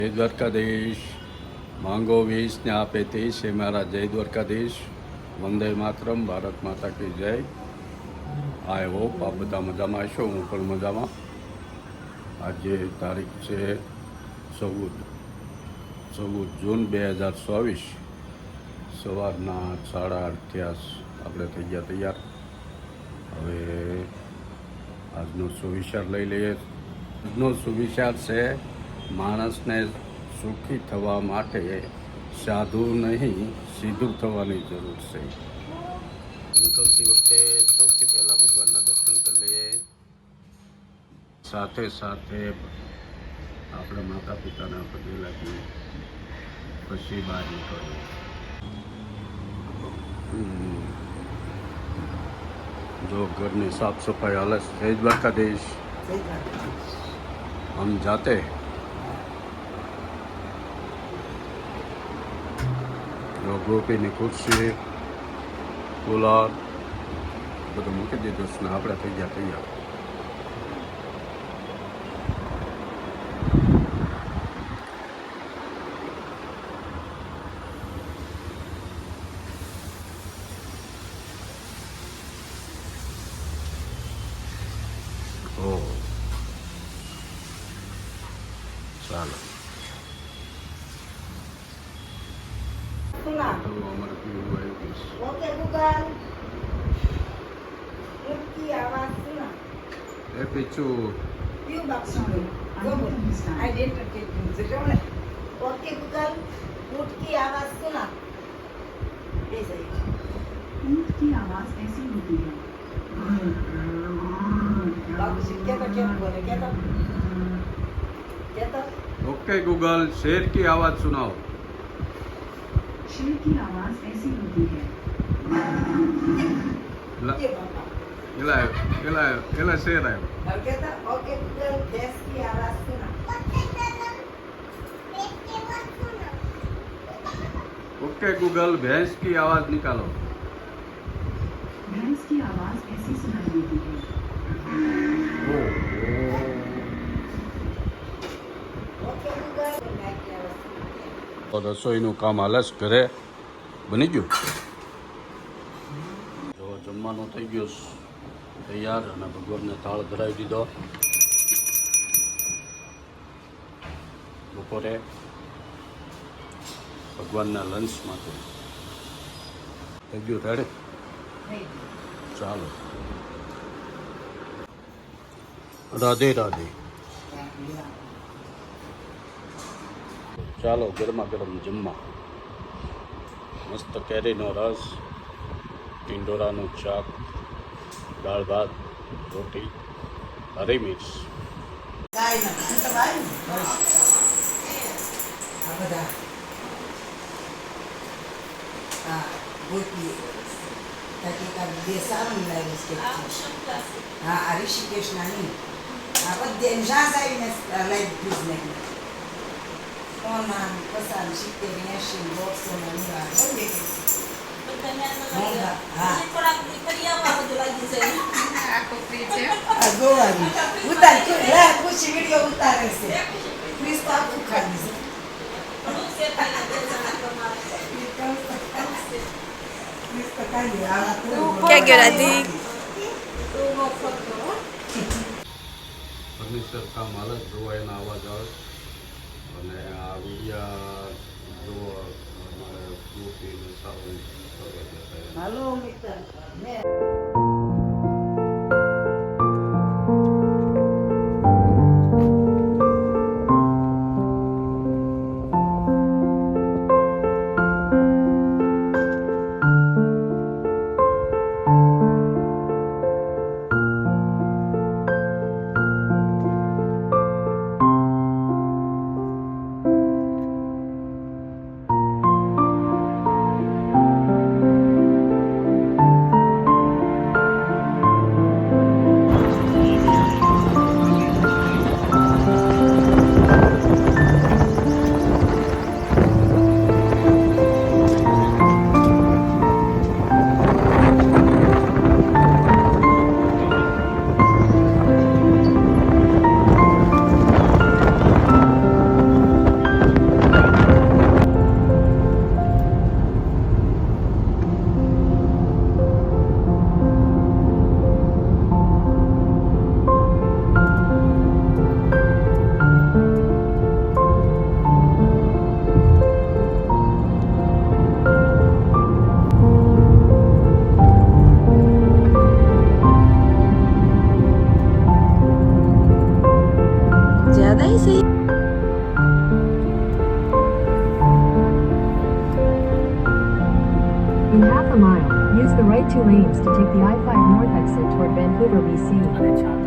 જય દ્વારકાધીશ. માંગો 20 ને આપે 30 એ મારા જય દ્વારકાધીશ. વંદે માતરમ. ભારત માતા કી જય. આઈ હોપ આ બધા મજામાં હશો. હું પણ મજામાં. આજે તારીખ છે 14 જૂન 2024. સવારના 8:30 થયા. આપણે થઈ ગયા તૈયાર. હવે આજનો સુવિચાર લઈ લઈએ. આજનો સુવિચાર છે, માણસને સુખી થવા માટે સાધુ નહીં સીધું થવાની જરૂર છે. નીકળતી વખતે સૌથી પહેલાં ભગવાનના દર્શન કરી લઈએ. સાથે સાથે આપણે માતા પિતાના પગે લાગીએ, પછી બહાર નીકળીએ. जो घर में साफ सफाई हालत जय द्वारकाधीश. हम जाते जो ગોપીની ખુરશી કુલર બધું મૂકી દીધું છે ને આપણે થઈ ગયા તૈયાર. ચાલો અમારે પીવું આવી ગયું. ઓકે ગૂગલ મુક્તિ આવાજ સુના એ પીછું પ્યુ બાક્સ આઈડેન્ટિટી જોડે. ઓકે ગૂગલ मुक्ति आवाज सुना. ये सही. ऊँट की आवाज ऐसी होती है. बाबू जी क्या बोले क्या ओके गूगल शेर की आवाज सुनाओ. शेर की आवाज ऐसी होती है. ये बाबा એલા એલા એલા શેર આવ્યો. अब कहता ओके गूगल भैंस की आवाज सुना. ओके गूगल भैंस की आवाज निकालो. भैंस की आवाज ऐसी सुनाई देती है. ओके गूगल गाय की आवाज सुना. રસોઈનું કામ હાલસ ઘરે બની ગયું. જો જમવાનું થઈ ગયું તૈયાર અને ભગવાનને થાળ ધરાવી દીધો. બપોરે ભગવાનના લંચ માટે થઈ ગયું રેડી. ચાલો રાધે રાધે. ચાલો ગરમા ગરમ જમવા. મસ્ત કેરીનો રસ, ટીંડોરાનું શાક, દાળ ભાત, રોટી, હરી મિર્ચ. ગાય ના તો ભાઈ આ બધા હા ગોપી તાકી કા બે સારું લાગે છે. હા આ ઋષિકેશ નાની આ બધે જાસ આવીને લાઈવ પ્લીઝ નહીં કોના પસાર શીખે નેશન બોક્સો ના નિવા બધે ઉતાર ખુશી વિડીયો ઉતારે છે. પ્લીઝ તો આખું ખાલી क्या गया राधी ફર્નિચર કામ હાલ જ જોવા એના અવાજ આવે. અને આ વિડિયા જોવા અમારે ગોપીને સારું કરવા જતા. હાલો મિત્ર મે the right 2 lanes to take the I-5 North exit toward Vancouver, BC.